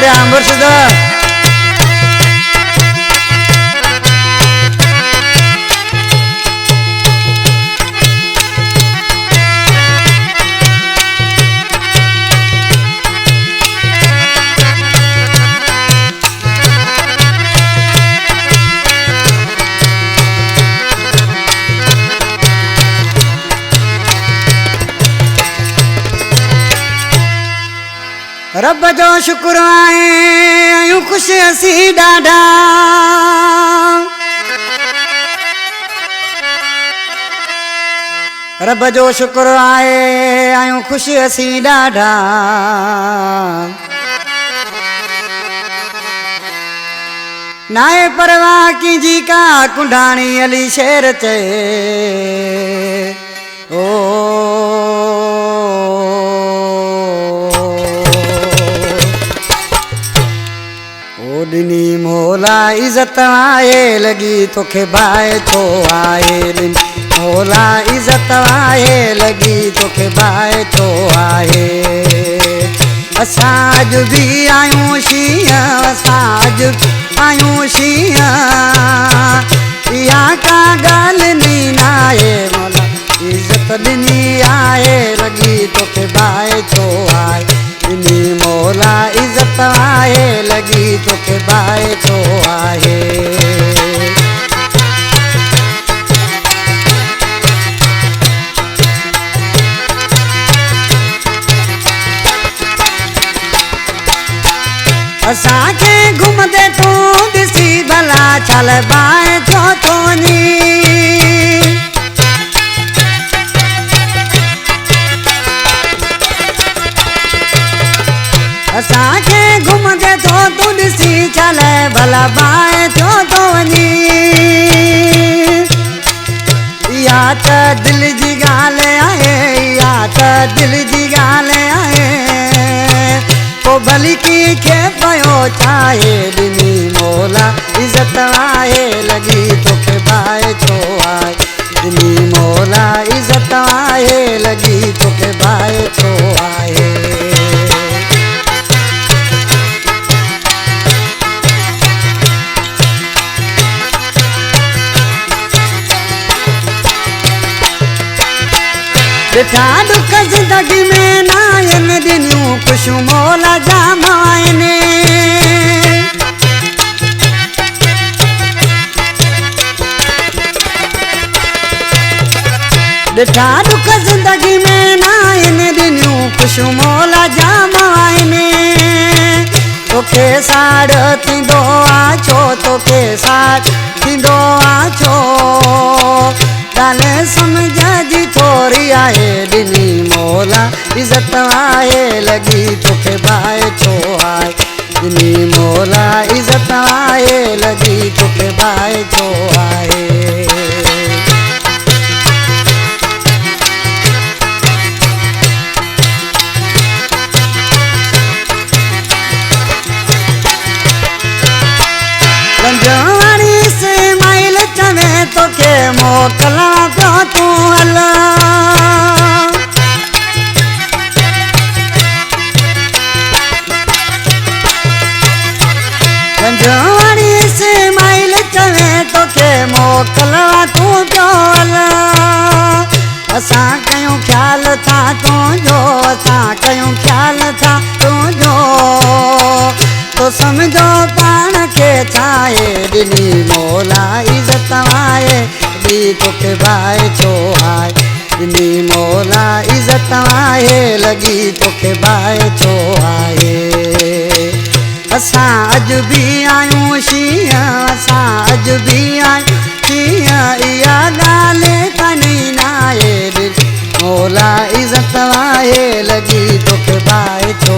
बढ़िया मुर्शिद रब जो शुक्र आहे आयूं ख़ुशि असीं ॾाढा रब जो शुक्र आहे आयूं ख़ुशि असीं ॾाढा नाहे परवाह कंहिंजी का कुंडाणी अली शेर चए ओ दिनी मोला इज़त आए लगी तोखे बाए छो आए दिन मोला इज़त आए लगी तोखे बाए छो आए असां अॼु बि आयूं शींहं असां अॼु आयूं शींहं इहा का ॻाल्हि नी नाहे मोला इज़त ॾिनी आहे लगी तोखे बाए छो आए दिनी मोला इज़त आहे लगी तोखे बाए छो आहे असांखे घुमंदे तूं ॾिसी भला छल बाए छो थो वञी असांखे घुमंदे थो तूं ॾिसी चल भला बाए छो थो वञी इहा त दिलि जी ॻाल्हि आहे इहा त दिलि जी ॻाल्हि आहे पोइ भली कंहिंखे पियो चाहे ॾिनी मोला इज़त आहे लॻी तोखे बाए छो आहे ॾिनी मोला इज़त आहे लॻी तोखे बाए छो आहे ॾिठा दुख ज़िंदगी में न आहिनि ॾिनियूं ख़ुशियूं मोला जाम आहिनि ॾिठा दुख ज़िंदगी में न आहिनि ॾिनियूं ख़ुशियूं मोला जाम आहिनि तोखे साड़ थींदो आहे छो तोखे साड़ थींदो आहे छो ॻाल्हि सम्झ जी थोरी आहे ॾिनी मोला इज़त आहे लॻी तोखे बाए छो आहे ॾिनी मोला इज़त आहे लॻी तोखे बाए छो आहे रंजवाणी से माइल चवे तोखे मोकिलां पियो तूं हल रंजवाणी से माइल चवे तोखे मोकिलां तूं पियो हल असां कयूं ख़्याल था तुंहिंजो असां कयूं ख़्याल था तुंहिंजो तो समझो पाण खे छाहे ॾिनी मोला इज़त आहे ॾी तोखे बाए छो आहे ॾिनी मोला इज़त आहे लॻी तोखे बाए छो आहे असां अॼु बि आयूं शींहं असां अॼु बि आयूं शींहं इहा ॻाल्हि कान्हे नाहे मोला इज़त आहे लॻी तोखे बाए छो